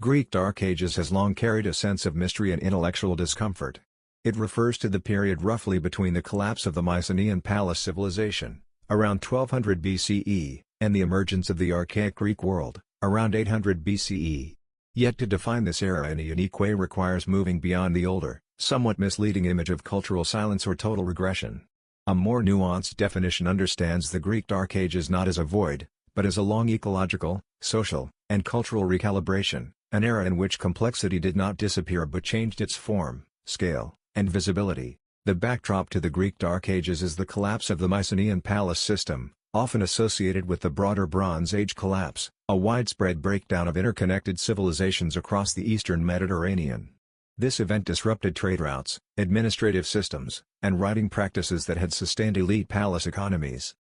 Greek Dark Ages has long carried a sense of mystery and intellectual discomfort. It refers to the period roughly between the collapse of the Mycenaean palace civilization, around 1200 BCE, and the emergence of the archaic Greek world, around 800 BCE. Yet to define this era in a unique way requires moving beyond the older, somewhat misleading image of cultural silence or total regression. A more nuanced definition understands the Greek Dark Ages not as a void, but as a long ecological, social, and cultural recalibration, an era in which complexity did not disappear but changed its form, scale, and visibility. The backdrop to the Greek Dark Ages is the collapse of the Mycenaean palace system, often associated with the broader Bronze Age collapse, a widespread breakdown of interconnected civilizations across the eastern Mediterranean. This event disrupted trade routes, administrative systems, and writing practices that had sustained elite palace economies.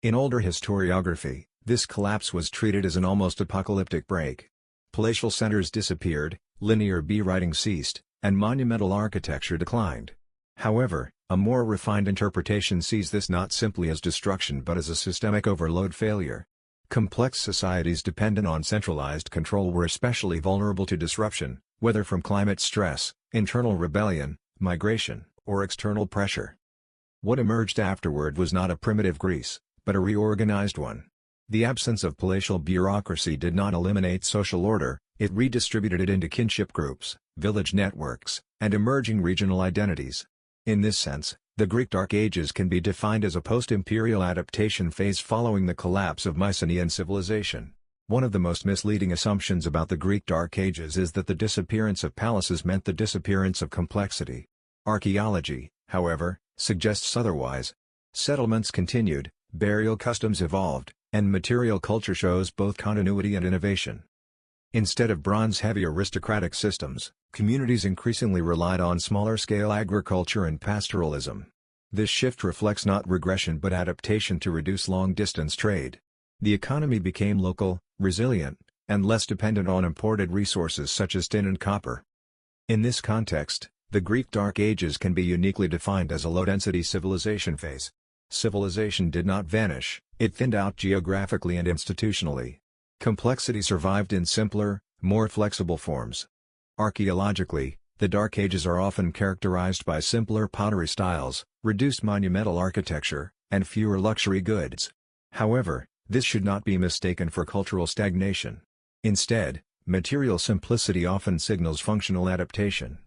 In older historiography, this collapse was treated as an almost apocalyptic break. Palatial centers disappeared, linear B-writing ceased, and monumental architecture declined. However, a more refined interpretation sees this not simply as destruction but as a systemic overload failure. Complex societies dependent on centralized control were especially vulnerable to disruption, whether from climate stress, internal rebellion, migration, or external pressure. What emerged afterward was not a primitive Greece, but a reorganized one. The absence of palatial bureaucracy did not eliminate social order, it redistributed it into kinship groups, village networks, and emerging regional identities. In this sense, the Greek Dark Ages can be defined as a post-imperial adaptation phase following the collapse of Mycenaean civilization. One of the most misleading assumptions about the Greek Dark Ages is that the disappearance of palaces meant the disappearance of complexity. Archaeology, however, suggests otherwise. Settlements continued, burial customs evolved, and material culture shows both continuity and innovation. Instead of bronze-heavy aristocratic systems, communities increasingly relied on smaller-scale agriculture and pastoralism. This shift reflects not regression but adaptation to reduce long-distance trade. The economy became local, resilient, and less dependent on imported resources such as tin and copper. In this context, the Greek Dark Ages can be uniquely defined as a low-density civilization phase. Civilization did not vanish, it thinned out geographically and institutionally. Complexity survived in simpler, more flexible forms. Archaeologically, the Dark Ages are often characterized by simpler pottery styles, reduced monumental architecture, and fewer luxury goods. However, this should not be mistaken for cultural stagnation. Instead, material simplicity often signals functional adaptation.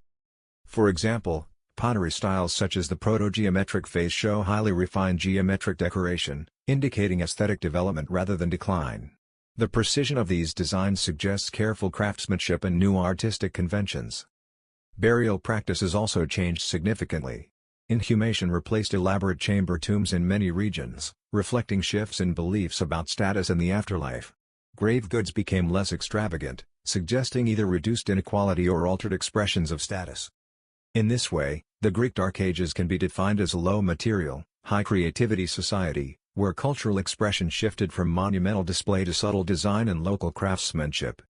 For example, pottery styles such as the proto-geometric phase show highly refined geometric decoration, indicating aesthetic development rather than decline. The precision of these designs suggests careful craftsmanship and new artistic conventions. Burial practices also changed significantly. Inhumation replaced elaborate chamber tombs in many regions, reflecting shifts in beliefs about status and the afterlife. Grave goods became less extravagant, suggesting either reduced inequality or altered expressions of status. In this way, the Greek Dark Ages can be defined as a low-material, high-creativity society, where cultural expression shifted from monumental display to subtle design and local craftsmanship.